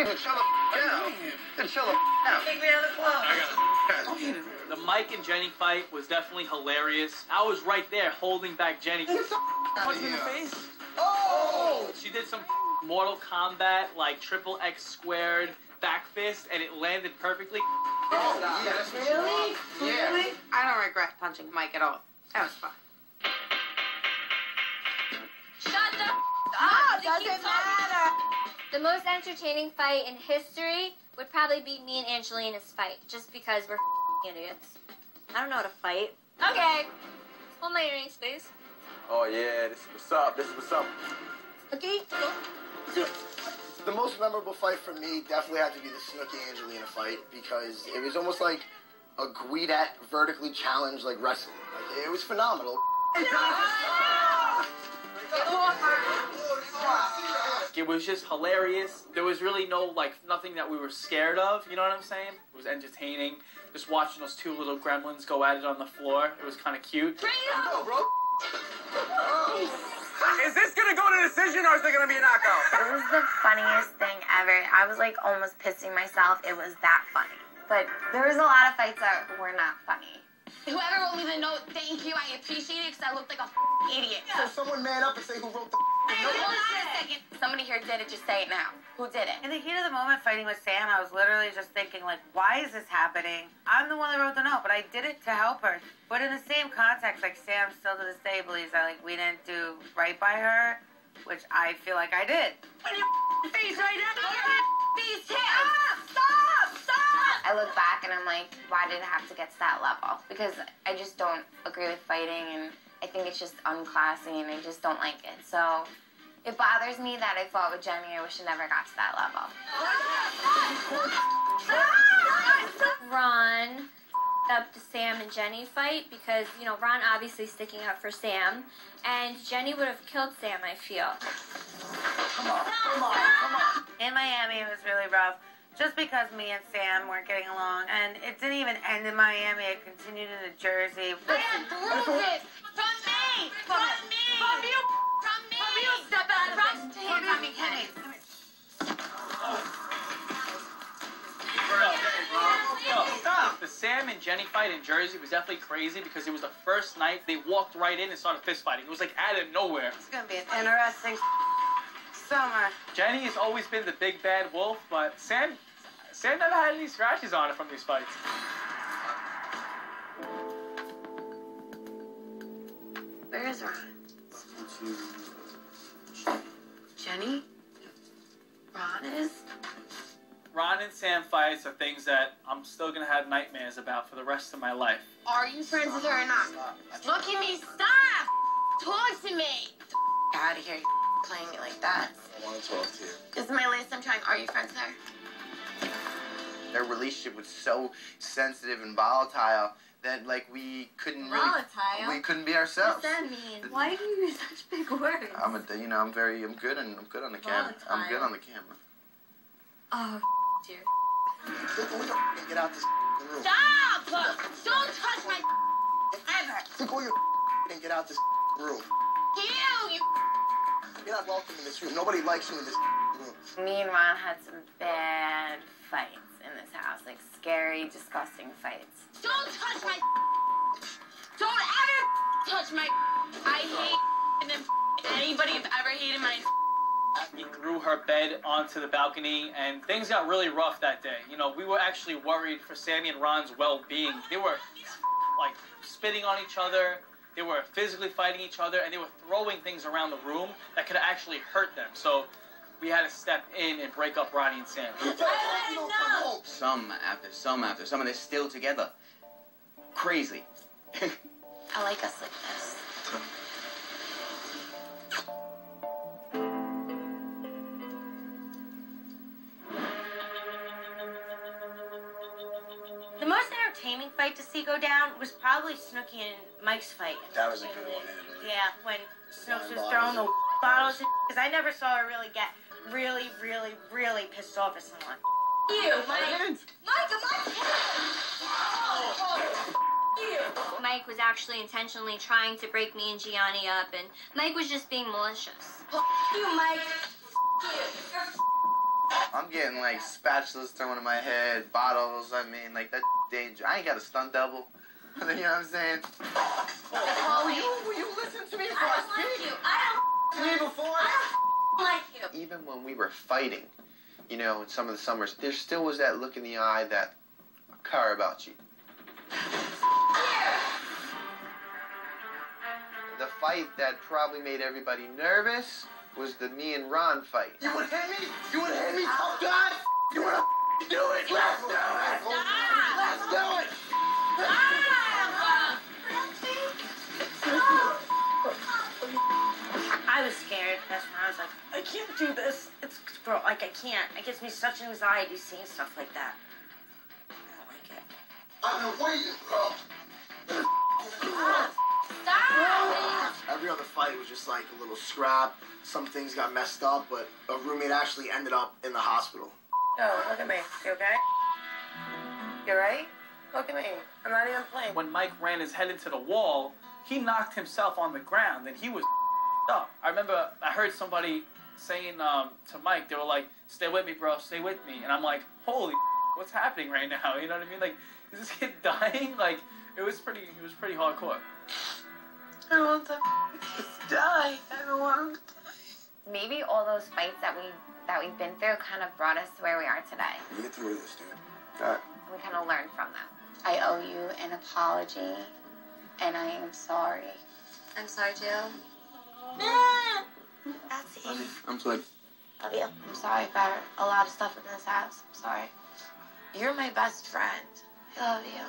Chill out. Chill out. Take me out of the club. I got it. The Mike and Jenny fight was definitely hilarious. I was right there holding back Jenny. Punch me in the face. Oh! She did some Mortal Kombat, like triple X squared back fist, and it landed perfectly. Oh, yeah, that's what Really? Yeah. Really? I don't regret punching Mike at all. That was fun. Shut the Oh, doesn't matter. The most entertaining fight in history would probably be me and Angelina's fight, just because we're idiots. I don't know how to fight. Okay. Hold my earrings, please. Oh, yeah, this is what's up. This is what's up. Okay. The most memorable fight for me definitely had to be the Snooki Angelina fight because it was almost like a Guidet vertically challenged like wrestling. Like, it was phenomenal. It was just hilarious. There was really nothing that we were scared of, you know what I'm saying? It was entertaining. Just watching those two little gremlins go at it on the floor. It was kind of cute. Go, bro. Is this gonna go to decision or is there gonna be a knockout? It was the funniest thing ever. I was like almost pissing myself. It was that funny. But there was a lot of fights that were not funny. Whoever wrote me the note, thank you. I appreciate it because I looked like a idiot. So someone man up and say who wrote the Hold on a second. Somebody here did it. Just say it now. Who did it? In the heat of the moment fighting with Sam, I was literally just thinking, like, why is this happening? I'm the one that wrote the note, but I did it to help her. But in the same context, like, Sam still to this day believes that, like, we didn't do right by her, which I feel like I did. Put your face right now. Face Stop! I look back and I'm like, why did it have to get to that level? Because I just don't agree with fighting, and I think it's just unclassy, and I just don't like it. So it bothers me that I fought with Jenny. I wish it never got to that level. Ron up the Sam and Jenny fight because, you know, Ron obviously sticking up for Sam, and Jenny would have killed Sam, I feel. Come on. In Miami, it was really rough. Just because me and Sam weren't getting along, and it didn't even end in Miami. It continued into Jersey. I have bruises from me! From me! From you! From me! From you! Step out of it! From me! Stop! The Sam and Jenny fight in Jersey was definitely crazy because it was the first night they walked right in and started fist fighting. It was like out of nowhere. It's gonna be an interesting summer. Jenny has always been the big bad wolf, but Sam never had any scratches on her from these fights. Where is Ron? Jenny? Ron is? Ron and Sam fights are things that I'm still gonna have nightmares about for the rest of my life. Are you friends with her or not? Look at me! Stop! Talk to me! Out of here, playing me like that. I want to talk to you. This is my last time trying. Are you friends with her? Their relationship was so sensitive and volatile that like we couldn't really Volatile? we couldn't be ourselves. What's that mean? Why do you use such big words? I'm good on the camera. I'm good on the camera. Oh, dear. Get out this room. Stop! Don't touch my ever! Take all your and get out this room. You! You're not welcome in this room. Nobody likes you in this room. Me and Ron had some bad fights in this house. Like scary, disgusting fights. Don't touch my Don't ever touch my I hate them anybody have ever hated my He threw her bed onto the balcony, and things got really rough that day. You know, we were actually worried for Sammy and Ron's well-being. They were, like, spitting on each other. They were physically fighting each other, and they were throwing things around the room that could actually hurt them. So we had to step in and break up Ronnie and Sam. Some after some, and they're still together. Crazy. I like us like this. The most entertaining fight to see go down was probably Snooki and Mike's fight. That was a good one. Yeah, when Snooks was throwing the bottles, because I never saw her really get really pissed off at someone. You, Mike! Mike was actually intentionally trying to break me and Gianni up, and Mike was just being malicious. You, Mike! You! I'm getting like spatulas thrown in my head, bottles. I mean, like that danger. I ain't got a stunt double. You know what I'm saying? Will you listen to me before I speak? I To me before? don't like you. Even when we were fighting, you know, in some of the summers, there still was that look in the eye that I care about you. The fight that probably made everybody nervous was the me and Ron fight. You wanna hit me? You wanna hit me? Oh God! You wanna do it? Let's do it! Let's do it! I was scared. That's when I was like, I can't do this. It's, bro, like, I can't. It gives me such anxiety seeing stuff like that. I don't like it. I've been waiting, bro. Stop! Every other fight was just like a little scrap. Some things got messed up, but a roommate actually ended up in the hospital. Yo, look at me. You okay? You right? Look at me. I'm not even playing. When Mike ran his head into the wall, he knocked himself on the ground, and he was up. I remember I heard somebody saying to Mike, they were like, "Stay with me, bro. Stay with me." And I'm like, "Holy, what's happening right now?" You know what I mean? Like, is this kid dying? Like, it was pretty hardcore. I don't want them to die. I don't want them to die. Maybe all those fights that we've been through kind of brought us to where we are today. Get through this, dude. We kind of learned from them. I owe you an apology, and I am sorry. I'm sorry, Jill. That's it. I'm sorry. Love you. I'm sorry for a lot of stuff in this house. I'm sorry. You're my best friend. I love you.